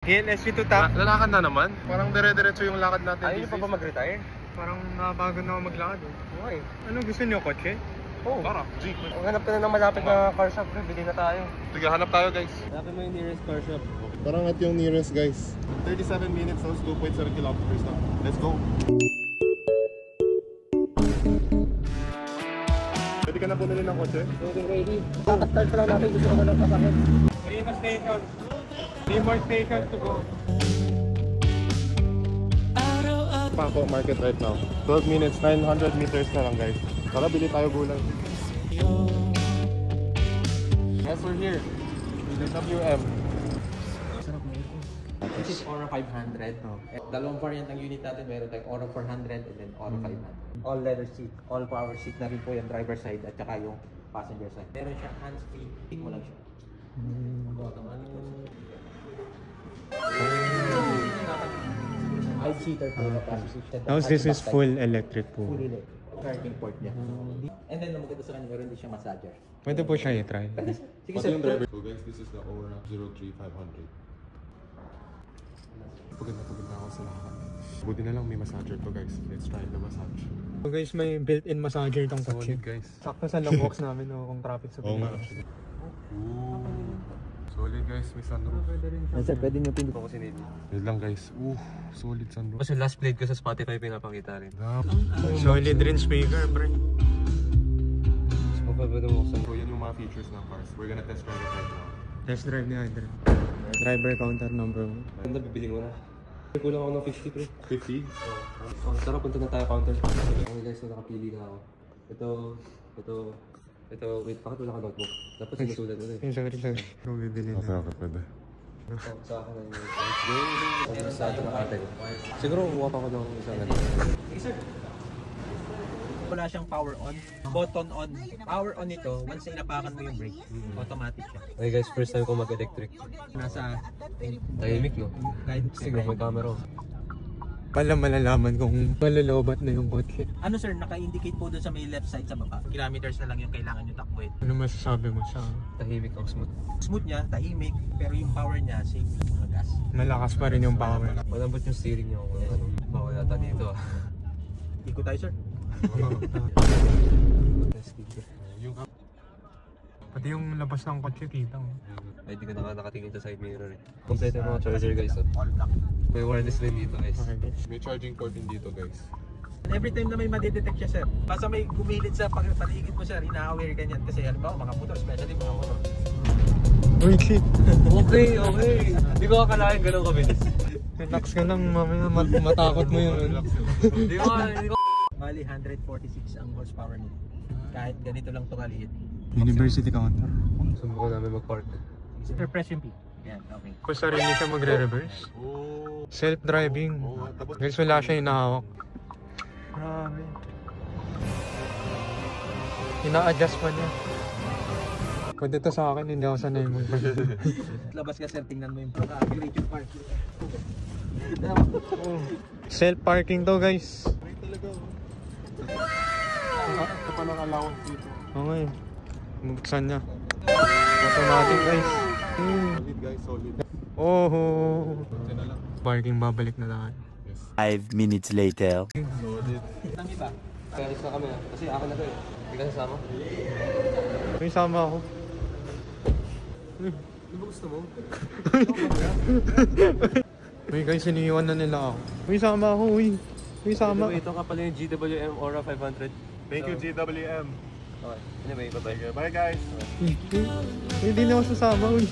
KLSV to top. Lalakad na naman. Parang dire-diretso yung lakad natin. Ayaw niyo pa ba mag-retire? Parang napagod na ako maglakad. Okay. Ano gusto niyo, kotse? Oh, para. Jeep. Hanap ka na ng malapit na car shop. Bili na tayo. Sige, hanap tayo guys. Hanapin mo yung nearest car shop. Parang at yung nearest guys. 37 minutes, so 2.7 kilometers na. Let's go. Pwede ka na bumili ng kotse? Ready. Start pa lang natin. Gusto ko na lang pasakit. 3 more stations. 3 more stations to go. Paco market right now. 12 minutes, 900 meters na lang guys. Tara, bili tayo gulay. Yes, we're here. WM. This is Aura 500. Dalawang variant ng unit natin. Meron tayong Aura 400 and then Aura 500. All leather seat, all power seat na rin po yung driver side at saka yung passenger side. Meron siya hands-free. Pick mo lang siya. Five-seater po yung passenger seat. Tapos this is full electric po. Full electric. Charging port niya. And then maganda sa kanya, meron din siya massager. Pwede po siya i-try. Sige sir. So guys, this is the Aura 03500. Pagod na ako sa lakad. Buti na lang may massager to guys. Let's try the massage. So guys, may built-in massager tong kotse. Solid guys. Sakto sa long walks namin kung traffic sa Oo nga. Pilipinas. Solid guys, may sunroof. Sir, pwede nyo pindutin. Ako sinili. Yun lang guys. Solid sunroof. Kasi last played ko sa Spotify pinapakita rin. Solid rin speaker, bro. So, pwede mo sa... So yan yung mga features ng cars. We're gonna test drive it right now. Test drive ni Adrian. Driver counter number 1. Ganda, bibili ko na. Kulang ako ng 50 pre. 50? Oh, tara, punta na tayo counter. Okay guys, so nakapili na ako. Ito, wait, bakit wala ka notebook? Dapat sinusulat mo rin. Sorry. Kung bibili na. Okay, pwede. Sa akin na yung let's go. Meron sa atin ang ate ko. Siguro, kuha pa ko ng isang ganito. Sir. Wala siyang power on. Button on. Power on ito, once na inapakan mo yung brake, automatic siya. Okay guys, first time ko mag-electric. Nasa Tahimik no? guide. Siguro may camera. Pala malalaman kung malalobat na yung kotse. Ano sir, naka-indicate po doon sa may left side sa baba. Kilometers na lang yung kailangan nyo takbuhin. Ano masasabi mo sa Tahimik ang smooth. Smooth niya, tahimik, pero yung power niya, same yung mga gas. malakas pa rin yung power? Malambot yung steering niya. Bawal yata dito. Iko tayo sir. Pati yung labas ng kotse kita mo. Ay, di ko nakatingin sa side mirror eh. Kompleto yung mga charger guys. Oh. May wireless din dito guys. Okay guys. May charging port din dito guys. Every time na may madidetect siya sir, basta may gumilid sa paligid mo sir, ina-aware ka niyan. Kasi halimbawa mga motor, especially mga motor. Uy, shit! Okay. Di ko akalain ganun kabilis. Relax ka lang, mamaya matakot mo yun. Di ko. Bali, 146 ang horsepower nito. Kahit ganito lang ito kaliit. University counter. Subukan namin mag-park. Sir, press yung P. Yan, okay. Kung sarili siya magre-reverse. Self-driving. Guys, wala siya hinahawak. Grabe. Ina-adjust pa niya. Pwede ito sa akin, hindi ako sanay mo. Labas ka sir, tingnan mo yung accurate yung park. Self-parking to guys. Ito pa ng allowance dito. Okay. Buksan niya. Automatic guys. Solid guys, solid. Oh. Ito na lang. Parking babalik na lang. 5 minutes later. Solid. Tami ba? Kaya alis na kami ah. Kasi akin na to eh. Hindi ka sasama. May sama ako. Ano ba gusto mo? Uy guys, iniiwan na nila ako. Uy, sama ako, uy. Uy, sama. Ito ka pala yung GWM Aura 500. Thank you GWM. Okay. Anyway, bye-bye. Bye guys. Uy, hindi na ako sasama, uy.